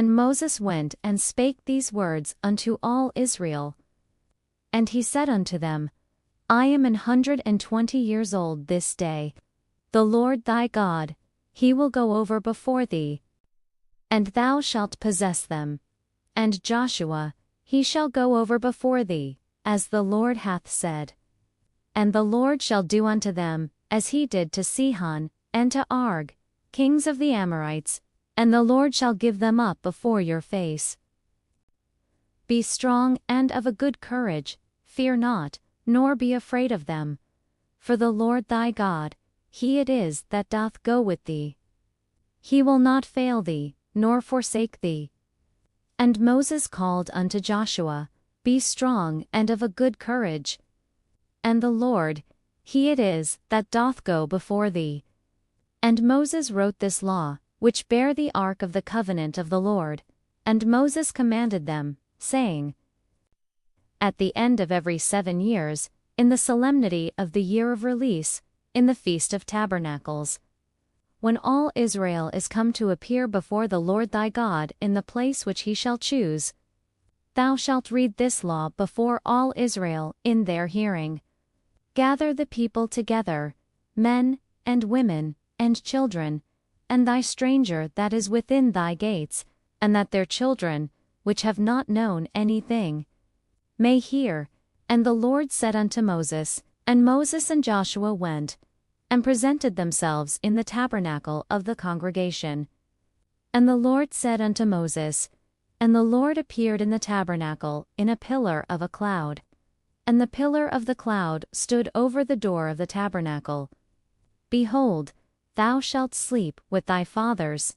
And Moses went and spake these words unto all Israel. And he said unto them, I am 120 years old this day. The Lord thy God, he will go over before thee, and thou shalt possess them. And Joshua, he shall go over before thee, as the Lord hath said. And the Lord shall do unto them, as he did to Sihon, and to Og, kings of the Amorites, and the Lord shall give them up before your face. Be strong and of a good courage, fear not, nor be afraid of them. For the Lord thy God, he it is that doth go with thee. He will not fail thee, nor forsake thee. And Moses called unto Joshua, Be strong and of a good courage. And the Lord, he it is that doth go before thee. And Moses wrote this law, which bare the ark of the covenant of the Lord. And Moses commanded them, saying, At the end of every 7 years, in the solemnity of the year of release, in the Feast of Tabernacles, when all Israel is come to appear before the Lord thy God in the place which he shall choose, thou shalt read this law before all Israel in their hearing. Gather the people together, men, and women, and children, and thy stranger that is within thy gates, and that their children, which have not known anything, may hear. And the Lord said unto Moses, and Moses and Joshua went, and presented themselves in the tabernacle of the congregation. And the Lord said unto Moses, and the Lord appeared in the tabernacle in a pillar of a cloud. And the pillar of the cloud stood over the door of the tabernacle. Behold, thou shalt sleep with thy fathers.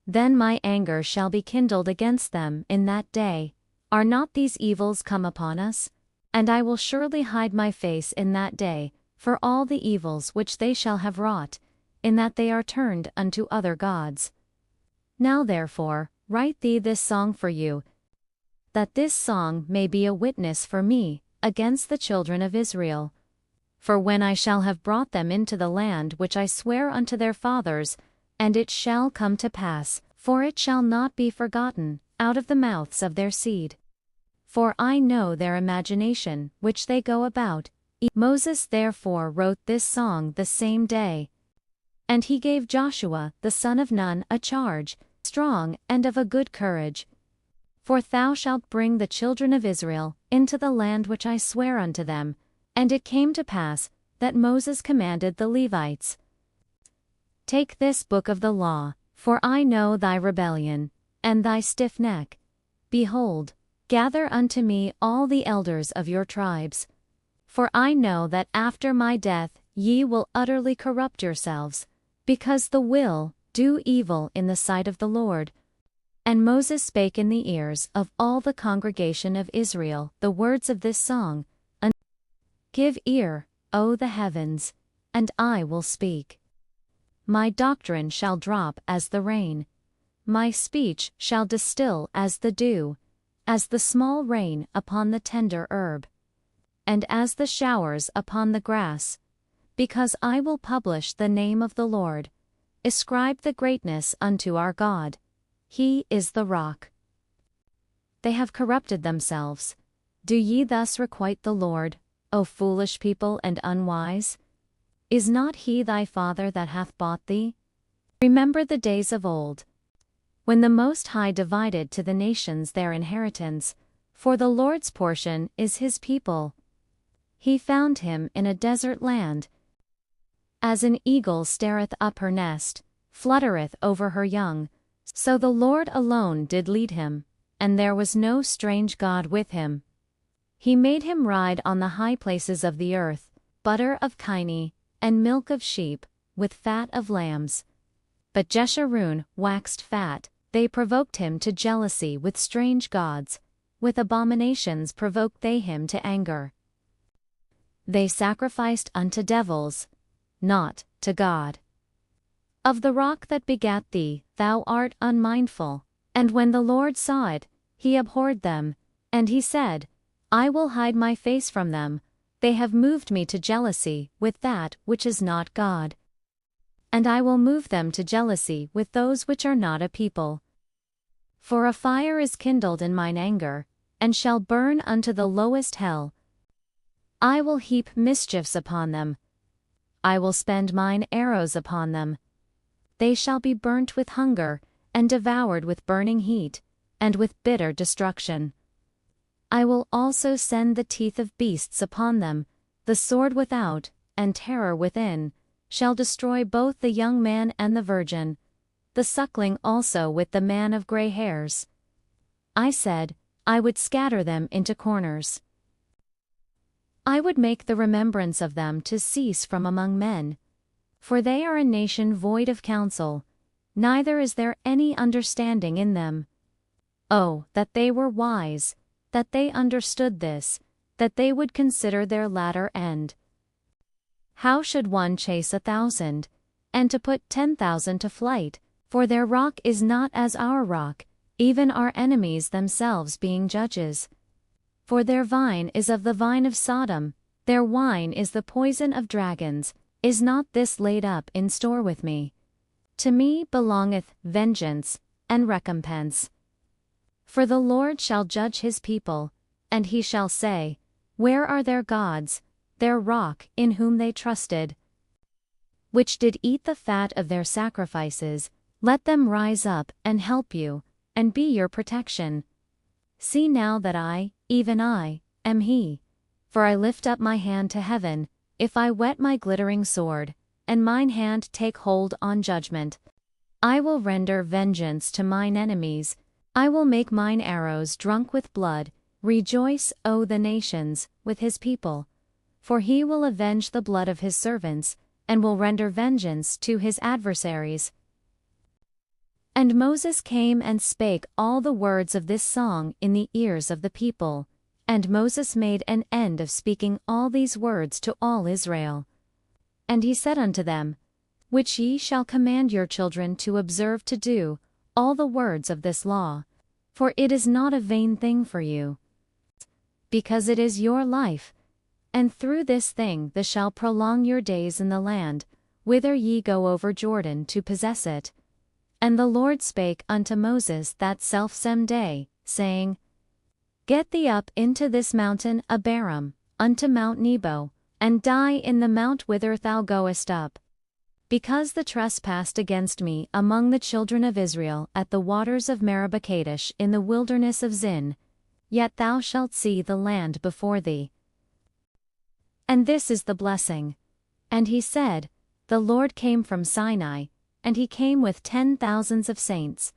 Then my anger shall be kindled against them in that day. Are not these evils come upon us? And I will surely hide my face in that day, for all the evils which they shall have wrought, in that they are turned unto other gods. Now therefore, write thee this song for you, that this song may be a witness for me against the children of Israel. For when I shall have brought them into the land which I swear unto their fathers, and it shall come to pass, for it shall not be forgotten, out of the mouths of their seed. For I know their imagination which they go about. Moses therefore wrote this song the same day. And he gave Joshua the son of Nun a charge, strong and of a good courage. For thou shalt bring the children of Israel into the land which I swear unto them. And it came to pass, that Moses commanded the Levites, Take this book of the law, for I know thy rebellion, and thy stiff neck. Behold, gather unto me all the elders of your tribes. For I know that after my death ye will utterly corrupt yourselves, because the will do evil in the sight of the Lord. And Moses spake in the ears of all the congregation of Israel the words of this song, Give ear, O the heavens, and I will speak. My doctrine shall drop as the rain. My speech shall distill as the dew, as the small rain upon the tender herb, and as the showers upon the grass. Because I will publish the name of the Lord. Ascribe the greatness unto our God. He is the rock. They have corrupted themselves. Do ye thus requite the Lord, O foolish people and unwise? Is not he thy father that hath bought thee? Remember the days of old, when the Most High divided to the nations their inheritance, for the Lord's portion is his people. He found him in a desert land. As an eagle stareth up her nest, fluttereth over her young, so the Lord alone did lead him, and there was no strange God with him. He made him ride on the high places of the earth, butter of kine, and milk of sheep, with fat of lambs. But Jeshurun waxed fat, they provoked him to jealousy with strange gods, with abominations provoked they him to anger. They sacrificed unto devils, not to God. Of the rock that begat thee thou art unmindful, and when the Lord saw it, he abhorred them, and he said, I will hide my face from them, they have moved me to jealousy with that which is not God. And I will move them to jealousy with those which are not a people. For a fire is kindled in mine anger, and shall burn unto the lowest hell. I will heap mischiefs upon them. I will spend mine arrows upon them. They shall be burnt with hunger, and devoured with burning heat, and with bitter destruction. I will also send the teeth of beasts upon them, the sword without, and terror within, shall destroy both the young man and the virgin, the suckling also with the man of gray hairs. I said, I would scatter them into corners. I would make the remembrance of them to cease from among men. For they are a nation void of counsel, neither is there any understanding in them. Oh, that they were wise, that they understood this, that they would consider their latter end. How should one chase 1,000, and to put 10,000 to flight? For their rock is not as our rock, even our enemies themselves being judges. For their vine is of the vine of Sodom, their wine is the poison of dragons. Is not this laid up in store with me? To me belongeth vengeance and recompense. For the Lord shall judge his people, and he shall say, Where are their gods, their rock in whom they trusted? Which did eat the fat of their sacrifices. Let them rise up and help you, and be your protection. See now that I, even I, am he. For I lift up my hand to heaven, if I whet my glittering sword, and mine hand take hold on judgment. I will render vengeance to mine enemies, I will make mine arrows drunk with blood. Rejoice, O the nations, with his people. For he will avenge the blood of his servants, and will render vengeance to his adversaries. And Moses came and spake all the words of this song in the ears of the people. And Moses made an end of speaking all these words to all Israel. And he said unto them, Which ye shall command your children to observe to do, all the words of this law. For it is not a vain thing for you. Because it is your life. And through this thing the shall prolong your days in the land, whither ye go over Jordan to possess it. And the Lord spake unto Moses that selfsame day, saying, Get thee up into this mountain Abarim, unto Mount Nebo, and die in the mount whither thou goest up. Because the trespassed against me among the children of Israel at the waters of Meribah Kadesh in the wilderness of Zin, yet thou shalt see the land before thee. And this is the blessing. And he said, The Lord came from Sinai, and he came with 10,000s of saints.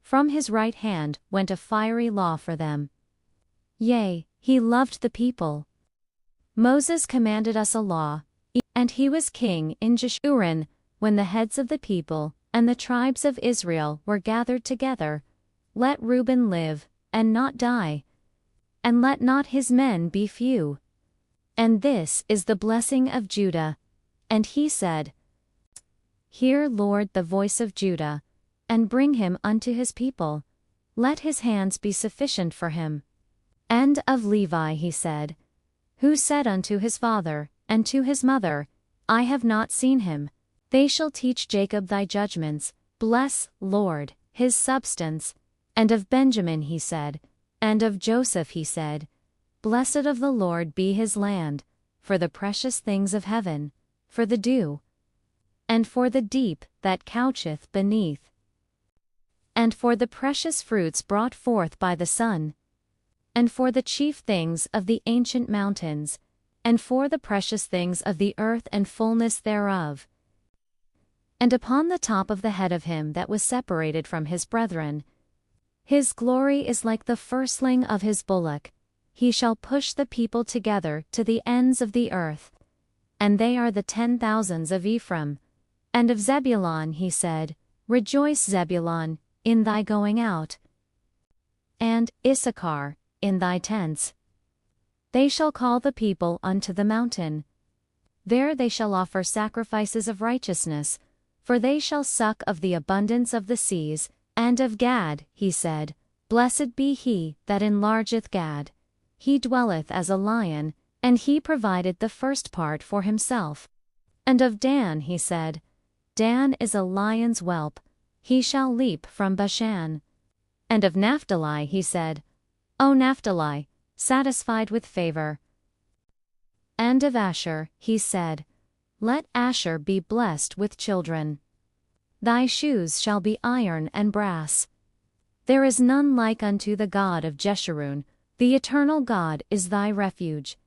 From his right hand went a fiery law for them. Yea, he loved the people. Moses commanded us a law, and he was king in Jeshurun, when the heads of the people and the tribes of Israel were gathered together. Let Reuben live, and not die, and let not his men be few. And this is the blessing of Judah. And he said, Hear, Lord, the voice of Judah, and bring him unto his people. Let his hands be sufficient for him. And of Levi he said, Who said unto his father, and to his mother, I have not seen him. They shall teach Jacob thy judgments. Bless, Lord, his substance. And of Benjamin he said, and of Joseph he said, Blessed of the Lord be his land, for the precious things of heaven, for the dew, and for the deep that coucheth beneath, and for the precious fruits brought forth by the sun, and for the chief things of the ancient mountains, and for the precious things of the earth and fullness thereof. And upon the top of the head of him that was separated from his brethren, his glory is like the firstling of his bullock. He shall push the people together to the ends of the earth. And they are the 10,000s of Ephraim. And of Zebulun he said, Rejoice, Zebulun, in thy going out, and Issachar, in thy tents. They shall call the people unto the mountain. There they shall offer sacrifices of righteousness, for they shall suck of the abundance of the seas. And of Gad he said, Blessed be he that enlargeth Gad. He dwelleth as a lion, and he provided the first part for himself. And of Dan he said, Dan is a lion's whelp, he shall leap from Bashan. And of Naphtali he said, O Naphtali, satisfied with favor. And of Asher he said, Let Asher be blessed with children. Thy shoes shall be iron and brass. There is none like unto the God of Jeshurun, the eternal God is thy refuge.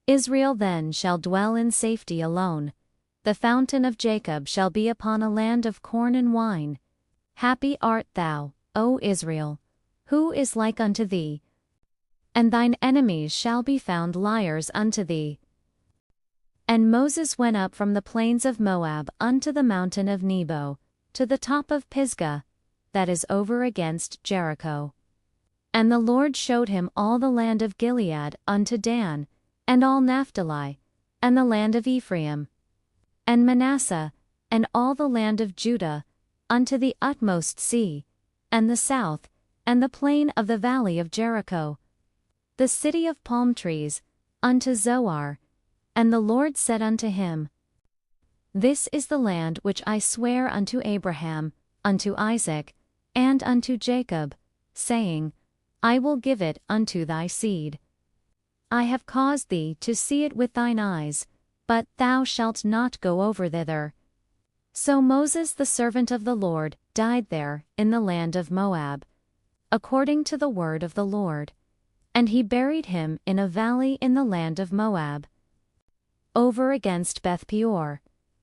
Israel then shall dwell in safety alone. The fountain of Jacob shall be upon a land of corn and wine. Happy art thou, O Israel! Who is like unto thee? And thine enemies shall be found liars unto thee. And Moses went up from the plains of Moab unto the mountain of Nebo, to the top of Pisgah, that is over against Jericho. And the Lord showed him all the land of Gilead unto Dan, and all Naphtali, and the land of Ephraim, and Manasseh, and all the land of Judah, unto the utmost sea, and the south, and the plain of the valley of Jericho, the city of palm trees, unto Zoar. And the Lord said unto him, This is the land which I swear unto Abraham, unto Isaac, and unto Jacob, saying, I will give it unto thy seed. I have caused thee to see it with thine eyes, but thou shalt not go over thither. So Moses the servant of the Lord died there in the land of Moab, according to the word of the Lord. And he buried him in a valley in the land of Moab, over against Beth Peor,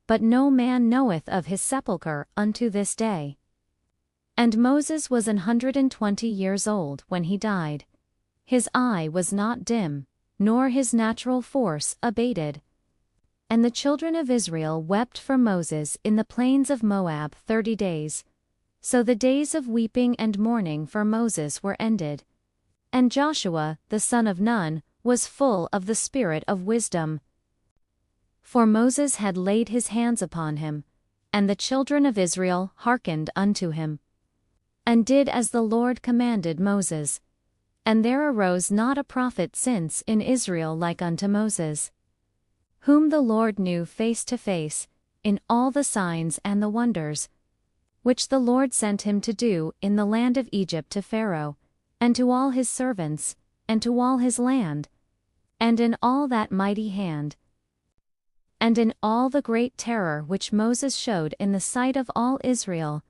but no man knoweth of his sepulchre unto this day. And Moses was 120 years old when he died. His eye was not dim, nor his natural force abated. And the children of Israel wept for Moses in the plains of Moab 30 days. So the days of weeping and mourning for Moses were ended. And Joshua, the son of Nun, was full of the spirit of wisdom. For Moses had laid his hands upon him, and the children of Israel hearkened unto him, and did as the Lord commanded Moses. And there arose not a prophet since in Israel like unto Moses, whom the Lord knew face to face, in all the signs and the wonders, which the Lord sent him to do in the land of Egypt to Pharaoh, and to all his servants, and to all his land, and in all that mighty hand, and in all the great terror which Moses showed in the sight of all Israel,